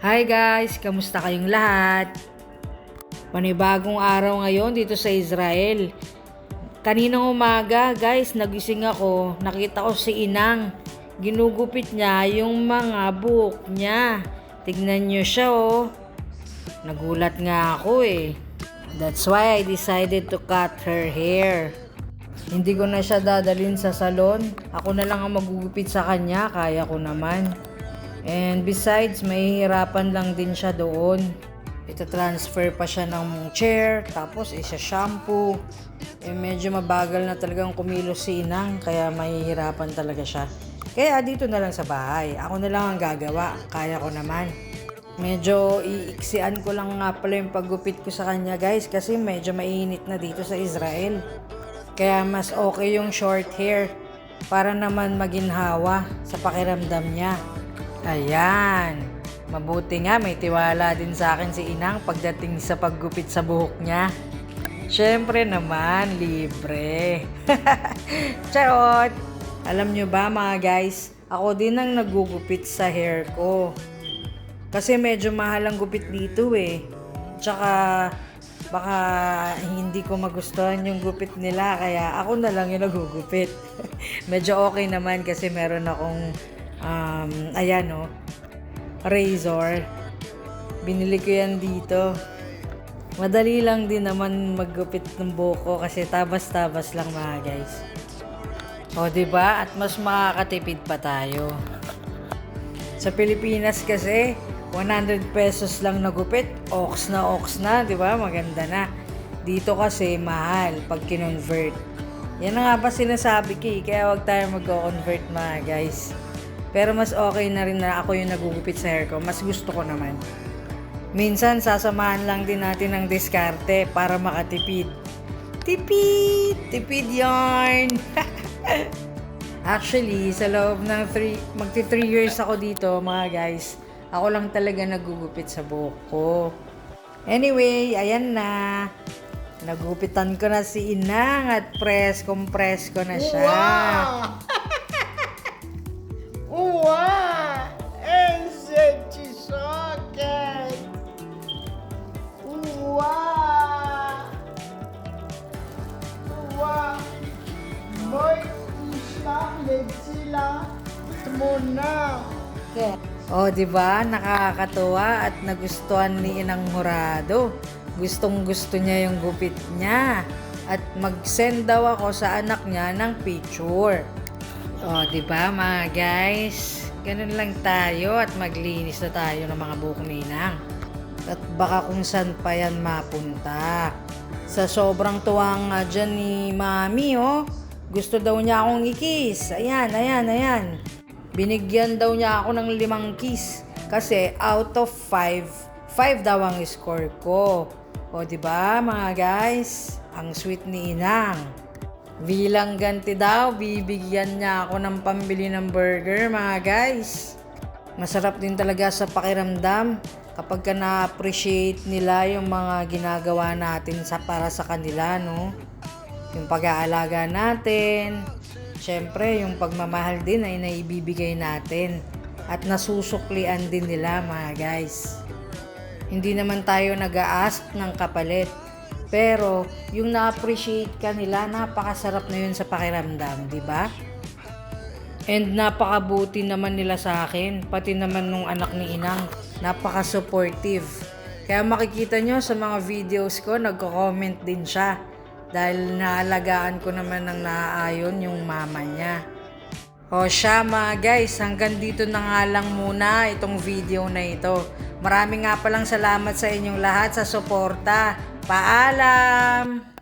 Hi guys, kamusta kayong lahat? Panibagong araw ngayon dito sa Israel. Kaninang umaga guys, nagising ako, nakita ko si Inang. Ginugupit niya yung mga buhok niya. Tignan niyo siya oh. Nagulat nga ako eh. That's why I decided to cut her hair. Hindi ko na siya dadalhin sa salon. Ako na lang ang magugupit sa kanya, kaya ko naman. And besides, mahihirapan lang din siya doon. Ita-transfer pa siya ng chair, tapos isa-shampoo. Medyo mabagal na talagang kumilos si Inang, kaya mahihirapan talaga siya. Kaya dito na lang sa bahay. Ako na lang ang gagawa, kaya ko naman. Medyo iiksian ko lang nga pala yung paggupit ko sa kanya guys, kasi medyo mainit na dito sa Israel. Kaya mas okay yung short hair, para naman maginhawa sa pakiramdam niya. Ayan, mabuti nga may tiwala din sa akin si Inang pagdating sa paggupit sa buhok niya. Syempre naman, libre. Charot! Alam nyo ba mga guys, ako din ang nagugupit sa hair ko. Kasi medyo mahal ang gupit dito eh. Tsaka baka hindi ko magustuhan yung gupit nila, kaya ako na lang yung nagugupit. Medyo okay naman kasi meron akong ayan o, razor. Binili ko yan dito. Madali lang din naman maggupit ng buhok ko kasi tabas-tabas lang mga guys. O diba? At mas makakatipid pa tayo. Sa Pilipinas kasi 100 pesos lang nagupit, ox na, diba? Maganda na. Dito kasi mahal pag kinonvert. Yan na nga ba sinasabi ko eh, kaya wag tayo mag-convert mga guys. Pero mas okay na rin na ako yung nagugupit sa hair ko. Mas gusto ko naman. Minsan, sasamahan lang din natin ng diskarte para makatipid. Tipid yarn! Actually, sa loob ng magti 3 years ako dito, mga guys, ako lang talaga nagugupit sa buhok ko. Anyway, ayan na. Nagupitan ko na si Inang at compress ko na siya. Wow! Uau! Esse socket! Uau! Uau! Boy, isang sila muna. O, diba? Nakakatuwa at nagustuhan ni Inang Murado. Gustong-gusto niya yung gupit niya. At mag-send daw ako sa anak niya ng picture. O, diba mga guys? Ganun lang tayo at maglinis na tayo ng mga buhok ni Inang. At baka kung saan pa yan mapunta. Sa sobrang tuwang dyan ni Mami, oh. Gusto daw niya akong i-kiss. Ayan. Binigyan daw niya ako ng 5 kiss. Kasi out of 5 daw ang score ko. O diba mga guys? Ang sweet ni Inang. Bilang ganti daw, bibigyan niya ako ng pambili ng burger mga guys. Masarap din talaga sa pakiramdam kapag ka na-appreciate nila yung mga ginagawa natin para sa kanila, no? Yung pag-aalaga natin, syempre yung pagmamahal din ay naibibigay natin at nasusuklian din nila mga guys. Hindi naman tayo nag-a-ask ng kapalit. Pero, yung na-appreciate ka nila, napakasarap na yun sa pakiramdam, di ba? And napakabuti naman nila sa akin, pati naman nung anak ni Inang, napaka-supportive. Kaya makikita nyo sa mga videos ko, nagko-comment din siya. Dahil naalagaan ko naman ng naaayon yung mama niya. O siya mga guys, hanggang dito na nga lang muna itong video na ito. Maraming nga palang salamat sa inyong lahat sa suporta. Paalam!